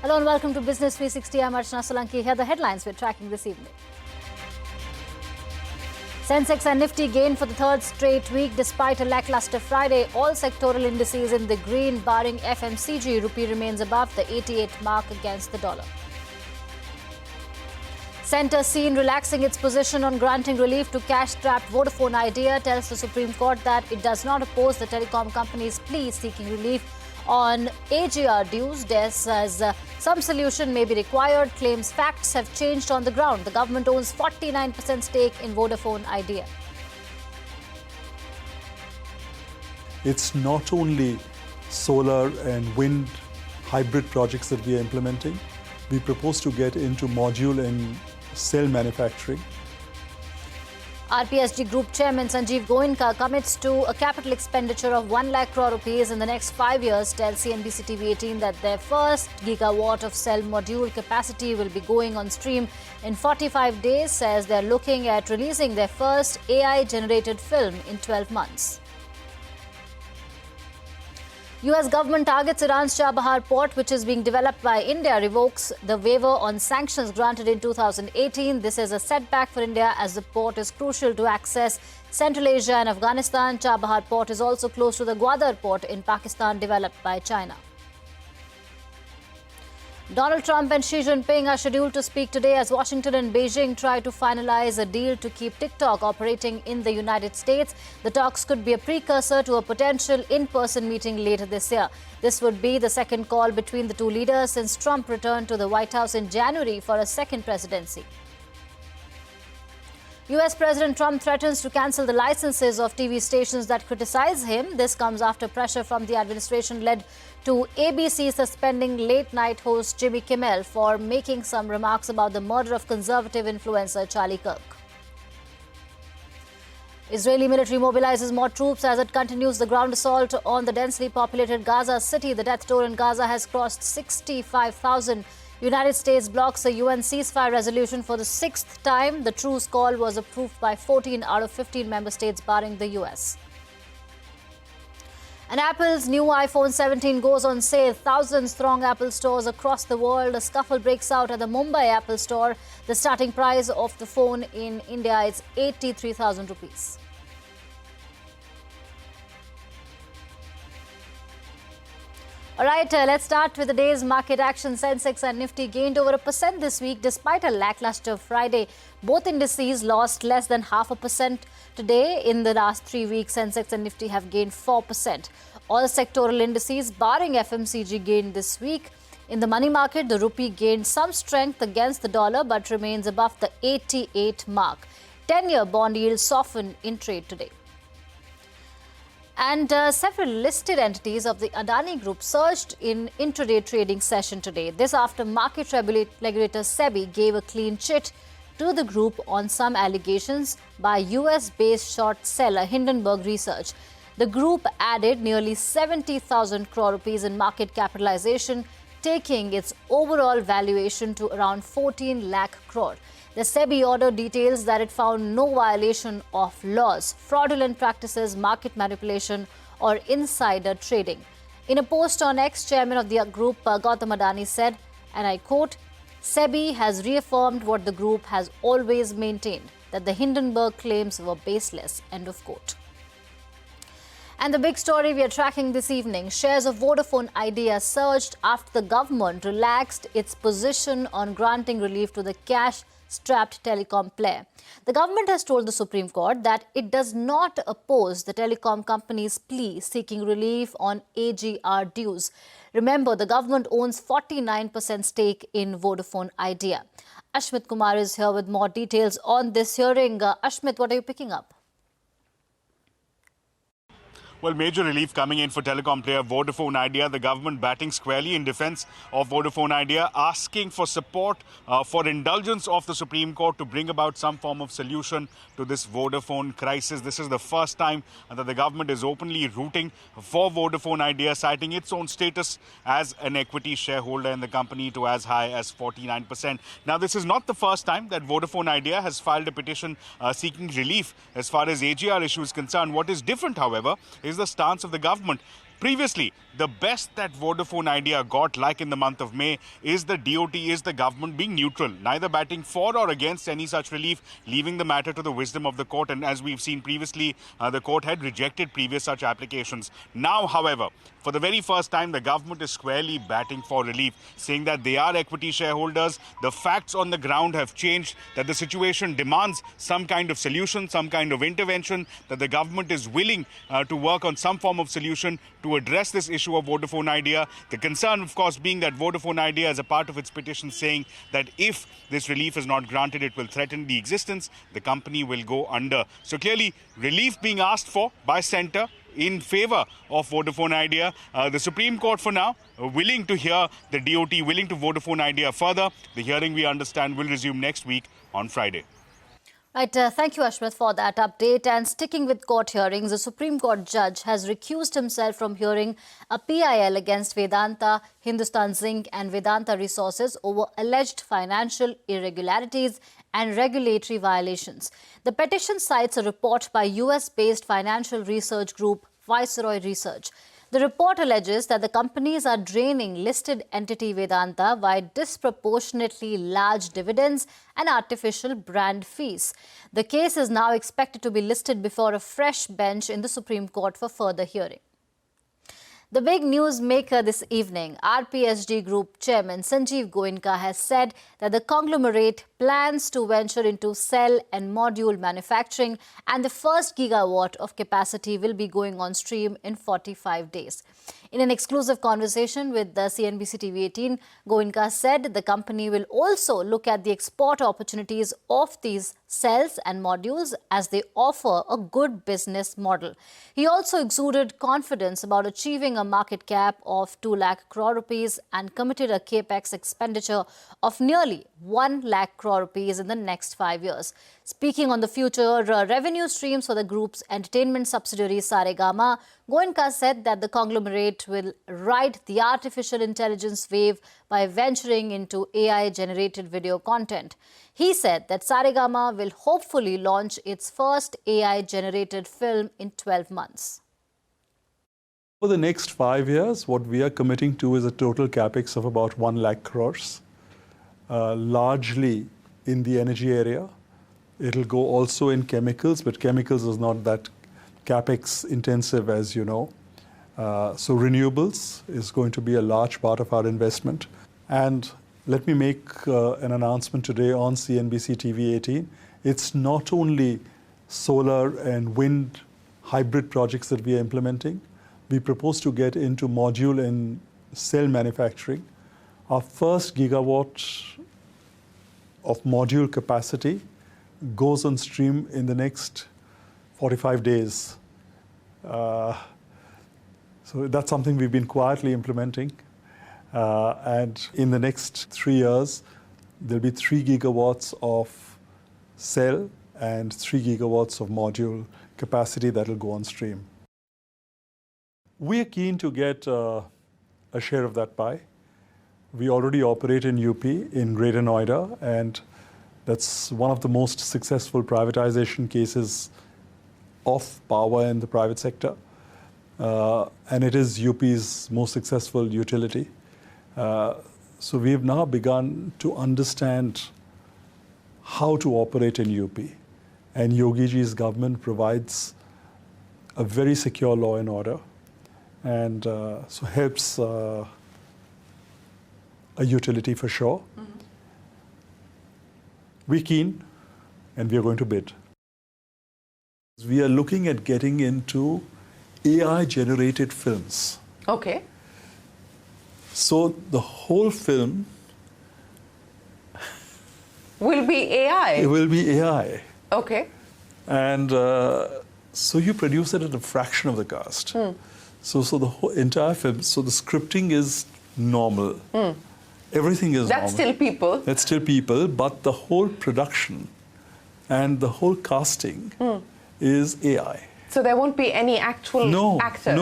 Hello and welcome to Business 360. I'm Archana Solanki. Here are the headlines we're tracking this evening. Sensex and Nifty gained for the third straight week despite a lackluster Friday. All sectoral indices in the green, barring FMCG. Rupee remains above the 88 mark against the dollar. Centre seen relaxing its position on granting relief to cash-strapped Vodafone Idea tells the Supreme Court that it does not oppose the telecom company's plea seeking relief on AGR dues. Des says some solution may be required, claims facts have changed on the ground. The government owns 49% stake in Vodafone Idea. It's not only solar and wind hybrid projects that we are implementing. We propose to get into module and cell manufacturing. RPSG Group Chairman Sanjiv Goenka commits to a capital expenditure of 1 lakh crore rupees in the next 5 years, tells CNBC-TV18 that their first gigawatt of cell module capacity will be going on stream in 45 days, says they're looking at releasing their first AI-generated film in 12 months. US government targets Iran's Chabahar Port, which is being developed by India, revokes the waiver on sanctions granted in 2018. This is a setback for India as the port is crucial to access Central Asia and Afghanistan. Chabahar Port is also close to the Govt port in Pakistan, developed by China. Donald Trump and Xi Jinping are scheduled to speak today as Washington and Beijing try to finalize a deal to keep TikTok operating in the United States. The talks could be a precursor to a potential in-person meeting later this year. This would be the second call between the two leaders since Trump returned to the White House in January for a second presidency. US President Trump threatens to cancel the licenses of TV stations that criticize him. This comes after pressure from the administration led to ABC suspending late-night host Jimmy Kimmel for making some remarks about the murder of conservative influencer Charlie Kirk. Israeli military mobilizes more troops as it continues the ground assault on the densely populated Gaza city. The death toll in Gaza has crossed 65,000. United States blocks a UN ceasefire resolution for the 6th time. The truce call was approved by 14 out of 15 member states, barring the US. And Apple's new iPhone 17 goes on sale. Thousands throng Apple stores across the world. A scuffle breaks out at the Mumbai Apple store. The starting price of the phone in India is 83,000 rupees. All right, let's start with the day's market action. Sensex and Nifty gained over 1% this week despite a lackluster Friday. Both indices lost less than 0.5% today. In the last 3 weeks, Sensex and Nifty have gained 4%. All sectoral indices, barring FMCG, gained this week. In the money market, the rupee gained some strength against the dollar but remains above the 88 mark. 10-year bond yields softened in trade today. And several listed entities of the Adani Group surged in intraday trading session today. This after market regulator SEBI gave a clean chit to the group on some allegations by US-based short seller Hindenburg Research. The group added nearly 70,000 crore rupees in market capitalization, taking its overall valuation to around 14 lakh crore. The SEBI order details that it found no violation of laws, fraudulent practices, market manipulation or insider trading. In a post on X, chairman of the group, Gautam Adani said, and I quote, SEBI has reaffirmed what the group has always maintained, that the Hindenburg claims were baseless, end of quote. And the big story we are tracking this evening, shares of Vodafone Idea surged after the government relaxed its position on granting relief to the cash-strapped telecom player. The government has told the Supreme Court that it does not oppose the telecom company's plea seeking relief on AGR dues. Remember, the government owns 49% stake in Vodafone Idea. Ashmit Kumar is here with more details on this hearing. Ashmit, what are you picking up? Well, major relief coming in for telecom player Vodafone Idea. The government batting squarely in defense of Vodafone Idea, asking for support for indulgence of the Supreme Court to bring about some form of solution to this Vodafone crisis. This is the first time that the government is openly rooting for Vodafone Idea, citing its own status as an equity shareholder in the company to as high as 49%. Now, this is not the first time that Vodafone Idea has filed a petition seeking relief as far as AGR issue is concerned. What is different, however, is the stance of the government. Previously, the best that Vodafone Idea got, like in the month of May, is the DOT, is the government being neutral, neither batting for or against any such relief, leaving the matter to the wisdom of the court. And as we've seen previously, the court had rejected previous such applications. Now, however, for the very first time, the government is squarely batting for relief, saying that they are equity shareholders. The facts on the ground have changed, that the situation demands some kind of solution, some kind of intervention, that the government is willing to work on some form of solution to address this issue of Vodafone Idea. The concern, of course, being that Vodafone Idea is a part of its petition saying that if this relief is not granted, it will threaten the existence. The company will go under. So clearly, relief being asked for by centre in favour of Vodafone Idea. The Supreme Court for now willing to hear the DOT, willing to Vodafone Idea further. The hearing, we understand, will resume next week on Friday. Right, thank you, Ashmit, for that update. And sticking with court hearings, the Supreme Court judge has recused himself from hearing a PIL against Vedanta, Hindustan Zinc and Vedanta Resources over alleged financial irregularities and regulatory violations. The petition cites a report by US-based financial research group Viceroy Research. The report alleges that the companies are draining listed entity Vedanta via disproportionately large dividends and artificial brand fees. The case is now expected to be listed before a fresh bench in the Supreme Court for further hearing. The big news maker this evening, RPSG Group Chairman Sanjiv Goenka, has said that the conglomerate plans to venture into cell and module manufacturing, and the first gigawatt of capacity will be going on stream in 45 days. In an exclusive conversation with the CNBC-TV18, Goenka said the company will also look at the export opportunities of these cells and modules as they offer a good business model. He also exuded confidence about achieving a market cap of 2 lakh crore rupees and committed a capex expenditure of nearly 1 lakh crore rupees in the next 5 years. Speaking on the future revenue streams for the group's entertainment subsidiary Saregama, Goenka said that the conglomerate will ride the artificial intelligence wave by venturing into AI-generated video content. He said that Saregama will hopefully launch its first AI-generated film in 12 months. For the next 5 years, what we are committing to is a total capex of about 1 lakh crores, largely in the energy area. It'll go also in chemicals, but chemicals is not that capex intensive, as you know. So renewables is going to be a large part of our investment. And let me make an announcement today on CNBC-TV18. It's not only solar and wind hybrid projects that we are implementing. We propose to get into module and cell manufacturing. Our first gigawatt of module capacity goes on stream in the next 45 days. So that's something we've been quietly implementing. And in the next 3 years, there'll be 3 gigawatts of cell and 3 gigawatts of module capacity that will go on stream. We are keen to get a share of that pie. We already operate in UP, in Greater Noida, and that's one of the most successful privatization cases of power in the private sector. And it is UP's most successful utility. So we have now begun to understand how to operate in UP. And Yogi Ji's government provides a very secure law and order, and so helps a utility for sure. Mm-hmm. We're keen, and we are going to bid. We are looking at getting into AI-generated films. Okay. So the whole film will be AI. It will be AI. Okay. And so you produce it at a fraction of the cost. So the whole entire film, so the scripting is normal. Everything is normal. That's still people. That's still people, but the whole production and the whole casting is AI. So there won't be any actual actors?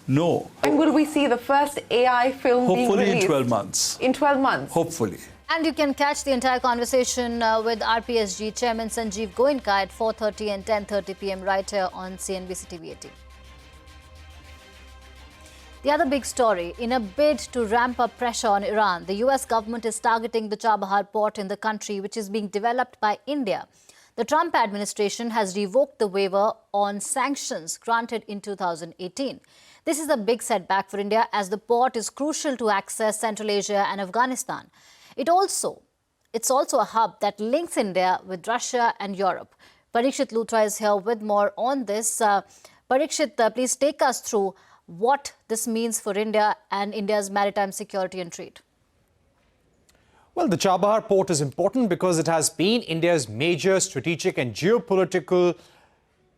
No. And will we see the first AI film being released? Hopefully in 12 months. In 12 months? Hopefully. And you can catch the entire conversation with RPSG Chairman Sanjiv Goenka at 4:30 and 10:30 p.m. right here on CNBC-TV18. The other big story, in a bid to ramp up pressure on Iran, the US government is targeting the Chabahar Port in the country, which is being developed by India. The Trump administration has revoked the waiver on sanctions granted in 2018. This is a big setback for India as the port is crucial to access Central Asia and Afghanistan. It's also a hub that links India with Russia and Europe. Parikshit Luthra is here with more on this. Parikshit, please take us through what this means for India and India's maritime security and trade. Well, the Chabahar port is important because it has been India's major strategic and geopolitical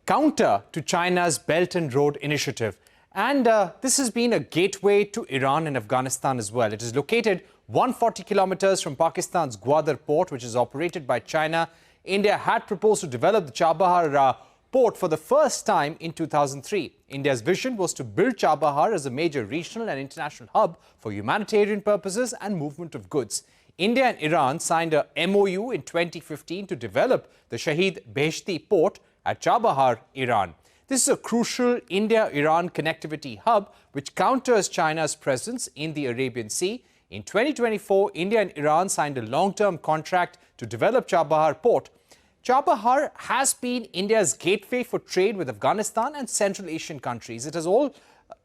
counter to China's Belt and Road Initiative. And this has been a gateway to Iran and Afghanistan as well. It is located 140 kilometers from Pakistan's Gwadar port, which is operated by China. India had proposed to develop the Chabahar port for the first time in 2003. India's vision was to build Chabahar as a major regional and international hub for humanitarian purposes and movement of goods. India and Iran signed a MOU in 2015 to develop the Shahid Beheshti port at Chabahar, Iran. This is a crucial India-Iran connectivity hub which counters China's presence in the Arabian Sea. In 2024, India and Iran signed a long-term contract to develop Chabahar port. Chabahar has been India's gateway for trade with Afghanistan and Central Asian countries. It has all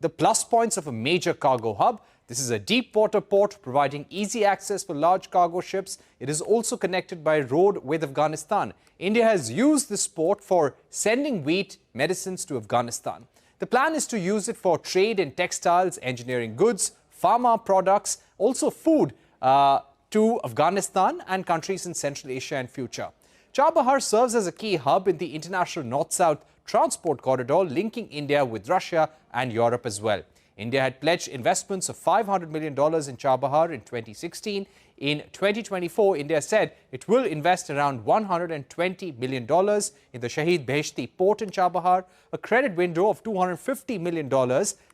the plus points of a major cargo hub. This is a deep water port providing easy access for large cargo ships. It is also connected by road with Afghanistan. India has used this port for sending wheat, medicines to Afghanistan. The plan is to use it for trade in textiles, engineering goods, pharma products, also food to Afghanistan and countries in Central Asia in future. Chabahar serves as a key hub in the international north-south transport corridor linking India with Russia and Europe as well. India had pledged investments of $500 million in Chabahar in 2016. In 2024, India said it will invest around $120 million in the Shahid Beheshti port in Chabahar. A credit window of $250 million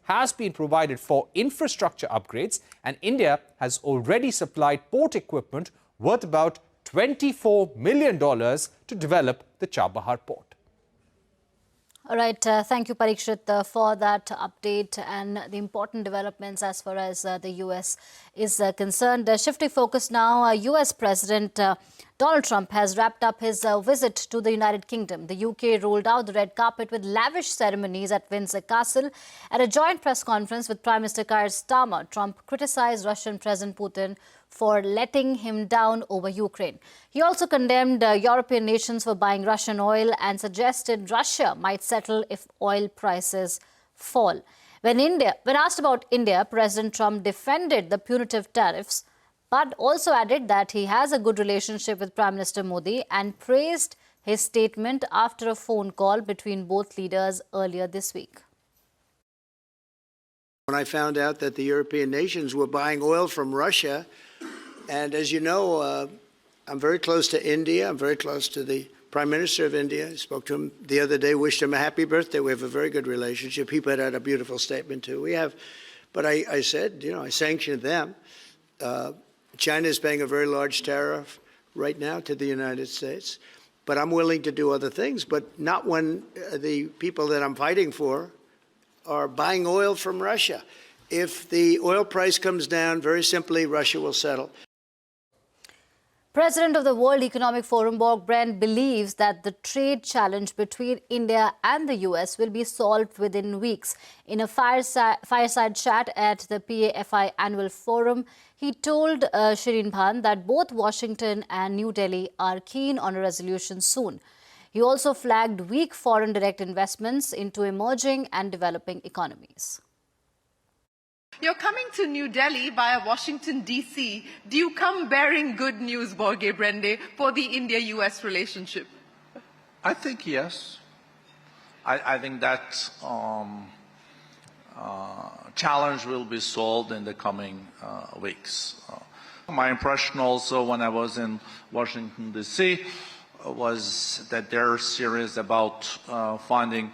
has been provided for infrastructure upgrades, and India has already supplied port equipment worth about $24 million to develop the Chabahar port. All right. Thank you, Parikshit, for that update and the important developments as far as the U.S. is concerned. Shifting focus now, U.S. President Donald Trump has wrapped up his visit to the United Kingdom. The U.K. rolled out the red carpet with lavish ceremonies at Windsor Castle. At a joint press conference with Prime Minister Keir Starmer, Trump criticized Russian President Putin for letting him down over Ukraine. He also condemned European nations for buying Russian oil and suggested Russia might settle if oil prices fall. When asked about India, President Trump defended the punitive tariffs, but also added that he has a good relationship with Prime Minister Modi and praised his statement after a phone call between both leaders earlier this week. When I found out that the European nations were buying oil from Russia, and as you know, I'm very close to India. I'm very close to the Prime Minister of India. I spoke to him the other day, wished him a happy birthday. We have a very good relationship. He put out a beautiful statement too. But I said, I sanctioned them. China is paying a very large tariff right now to the United States. But I'm willing to do other things, but not when the people that I'm fighting for are buying oil from Russia. If the oil price comes down, very simply, Russia will settle. President of the World Economic Forum, Borg Brent, believes that the trade challenge between India and the US will be solved within weeks. In a fireside chat at the PAFI Annual Forum, he told Shirin Bhan that both Washington and New Delhi are keen on a resolution soon. He also flagged weak foreign direct investments into emerging and developing economies. You're coming to New Delhi via Washington, D.C. Do you come bearing good news, Borge Brende, for the India-US relationship? I think yes. I think that challenge will be solved in the coming weeks. My impression also when I was in Washington, D.C. was that they're serious about finding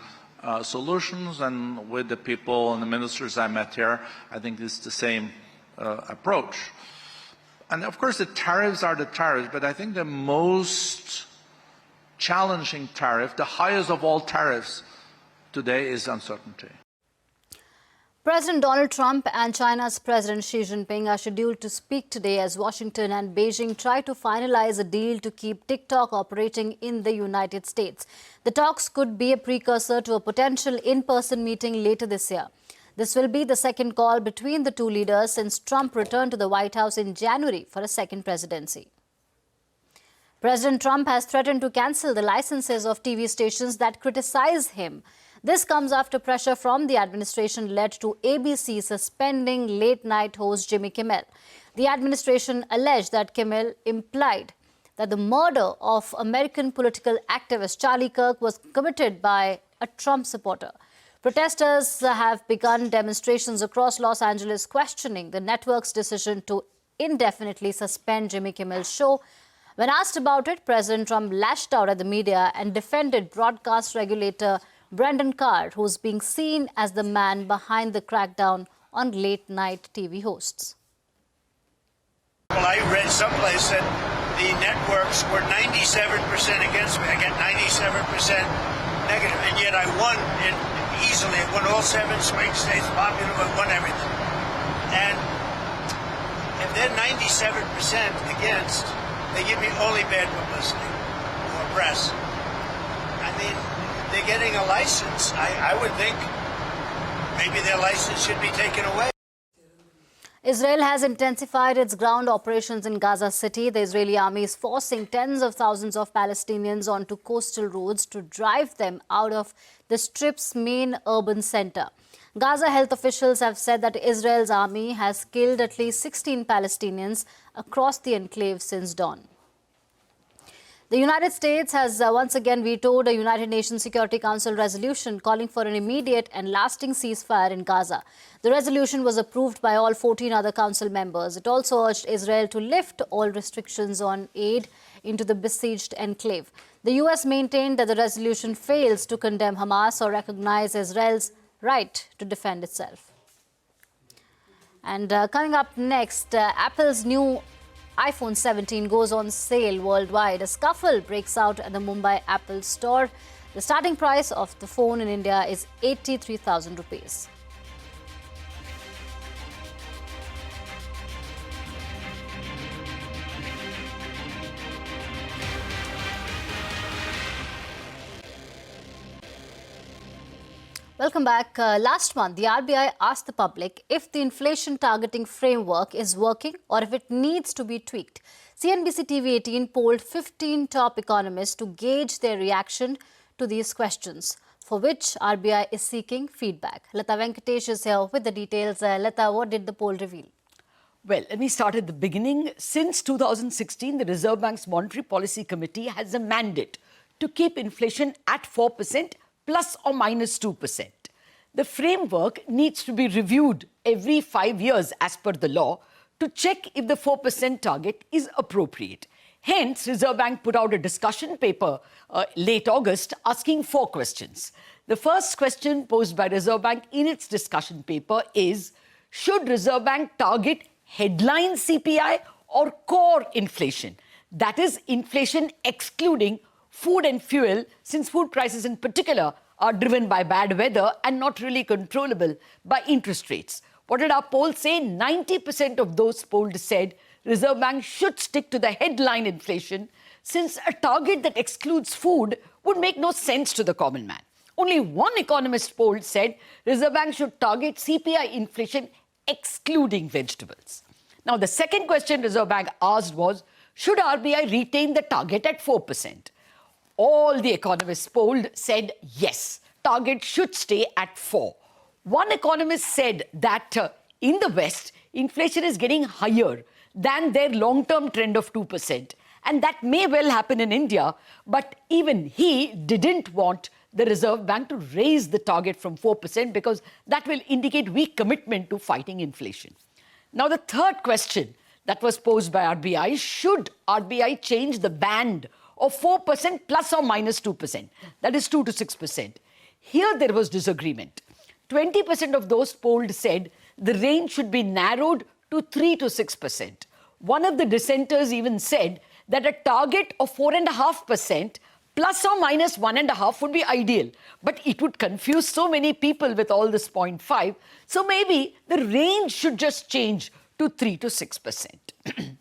solutions, and with the people and the ministers I met here, I think it's the same approach. And of course the tariffs are the tariffs, but I think the most challenging tariff, the highest of all tariffs today, is uncertainty. President Donald Trump and China's President Xi Jinping are scheduled to speak today as Washington and Beijing try to finalize a deal to keep TikTok operating in the United States. The talks could be a precursor to a potential in-person meeting later this year. This will be the second call between the two leaders since Trump returned to the White House in January for a second presidency. President Trump has threatened to cancel the licenses of TV stations that criticize him. This comes after pressure from the administration led to ABC suspending late-night host Jimmy Kimmel. The administration alleged that Kimmel implied that the murder of American political activist Charlie Kirk was committed by a Trump supporter. Protesters have begun demonstrations across Los Angeles questioning the network's decision to indefinitely suspend Jimmy Kimmel's show. When asked about it, President Trump lashed out at the media and defended broadcast regulator Brendan Carr, who's being seen as the man behind the crackdown on late-night TV hosts. Well, I read someplace that the networks were 97% against me. I get 97% negative, and yet I won it easily. I won all 7 swing states, popular, I won everything. And if they're 97% against, they give me only bad publicity or press. I mean, they're getting a license. I would think maybe their license should be taken away. Israel has intensified its ground operations in Gaza City. The Israeli army is forcing tens of thousands of Palestinians onto coastal roads to drive them out of the Strip's main urban center. Gaza health officials have said that Israel's army has killed at least 16 Palestinians across the enclave since dawn. The United States has once again vetoed a United Nations Security Council resolution calling for an immediate and lasting ceasefire in Gaza. The resolution was approved by all 14 other council members. It also urged Israel to lift all restrictions on aid into the besieged enclave. The U.S. maintained that the resolution fails to condemn Hamas or recognize Israel's right to defend itself. And coming up next, Apple's new iPhone 17 goes on sale worldwide. A scuffle breaks out at the Mumbai Apple store. The starting price of the phone in India is 83,000 rupees. Welcome back. Last month, the RBI asked the public if the inflation targeting framework is working or if it needs to be tweaked. CNBC-TV18 polled 15 top economists to gauge their reaction to these questions, for which RBI is seeking feedback. Lata Venkatesh is here with the details. Lata, what did the poll reveal? Well, let me start at the beginning. Since 2016, the Reserve Bank's Monetary Policy Committee has a mandate to keep inflation at 4%, plus or minus 2%. The framework needs to be reviewed every 5 years as per the law to check if the 4% target is appropriate. Hence, Reserve Bank put out a discussion paper late August asking 4 questions. The first question posed by Reserve Bank in its discussion paper is, should Reserve Bank target headline CPI or core inflation? That is, inflation excluding food and fuel, since food prices in particular are driven by bad weather and not really controllable by interest rates. What did our poll say? 90% of those polled said Reserve Bank should stick to the headline inflation, since a target that excludes food would make no sense to the common man. Only one economist polled said Reserve Bank should target CPI inflation excluding vegetables. Now, the second question Reserve Bank asked was, should RBI retain the target at 4%? All the economists polled said yes, target should stay at 4. One economist said that in the West, inflation is getting higher than their long-term trend of 2%. And that may well happen in India, but even he didn't want the Reserve Bank to raise the target from 4% because that will indicate weak commitment to fighting inflation. Now, the third question that was posed by RBI, should RBI change the band of 4% plus or minus 2%, that is 2 to 6%. Here there was disagreement. 20% of those polled said the range should be narrowed to 3 to 6%. One of the dissenters even said that a target of 4.5% Plus or minus 1.5 would be ideal, but it would confuse so many people with all this 0.5. So maybe the range should just change to 3 to 6%.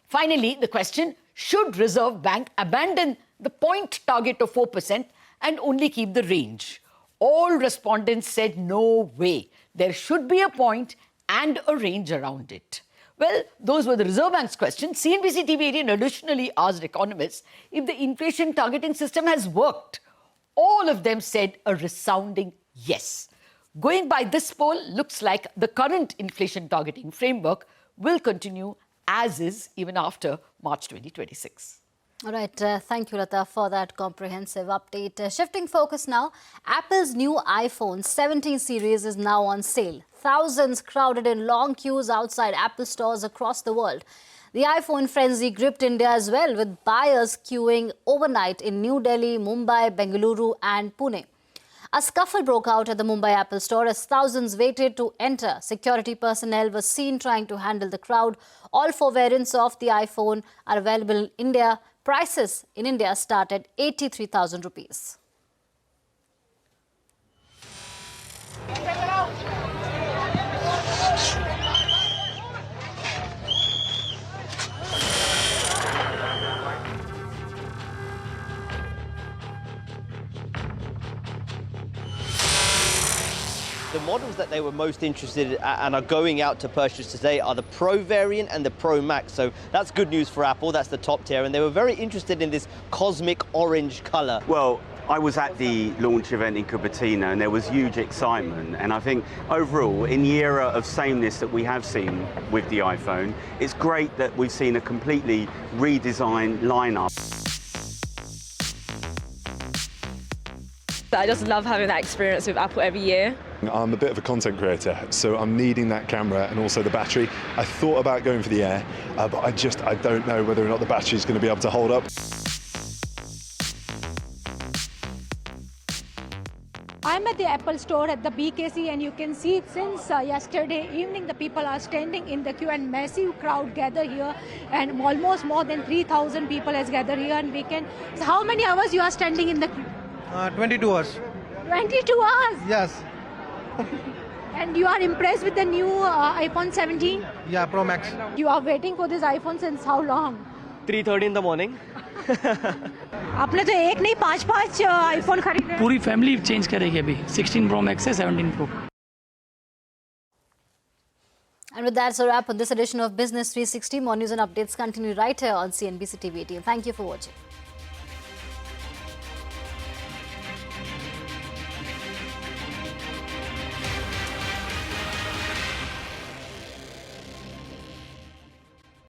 Finally, the question, should Reserve Bank abandon the point target of 4% and only keep the range? All respondents said no way. There should be a point and a range around it. Well, those were the Reserve Bank's questions. CNBC-TV18 additionally asked economists if the inflation targeting system has worked. All of them said a resounding yes. Going by this poll, looks like the current inflation targeting framework will continue as is even after March 2026. All right, thank you, Lata, for that comprehensive update. Shifting focus now, Apple's new iPhone 17 series is now on sale. Thousands crowded in long queues outside Apple stores across the world. The iPhone frenzy gripped India as well, with buyers queuing overnight in New Delhi, Mumbai, Bengaluru and Pune. A scuffle broke out at the Mumbai Apple store as thousands waited to enter. Security personnel were seen trying to handle the crowd. All 4 variants of the iPhone are available in India. Prices in India start at 83,000 rupees. The models that they were most interested in and are going out to purchase today are the Pro variant and the Pro Max. So that's good news for Apple. That's the top tier. And they were very interested in this cosmic orange color. Well, I was at the launch event in Cupertino and there was huge excitement. And I think overall, in the era of sameness that we have seen with the iPhone, it's great that we've seen a completely redesigned lineup. I just love having that experience with Apple every year. I'm a bit of a content creator, so I'm needing that camera and also the battery. I thought about going for the Air, but I don't know whether or not the battery is going to be able to hold up. I'm at the Apple store at the BKC, and you can see since yesterday evening the people are standing in the queue and massive crowd gather here, and almost more than 3,000 people has gathered here. And we can. How many hours you are standing in the queue? 22 hours. 22 hours? Yes. And you are impressed with the new iPhone 17? Yeah, Pro Max. You are waiting for this iPhone since how long? 3:30 in the morning. आपने तो एक नहीं 5 iPhone खरीदे. पूरी family change करेगी अभी 16 Pro Max से 17 Pro. And with that, it's a wrap on this edition of Business 360. More news and updates continue right here on CNBC TV18. Thank you for watching.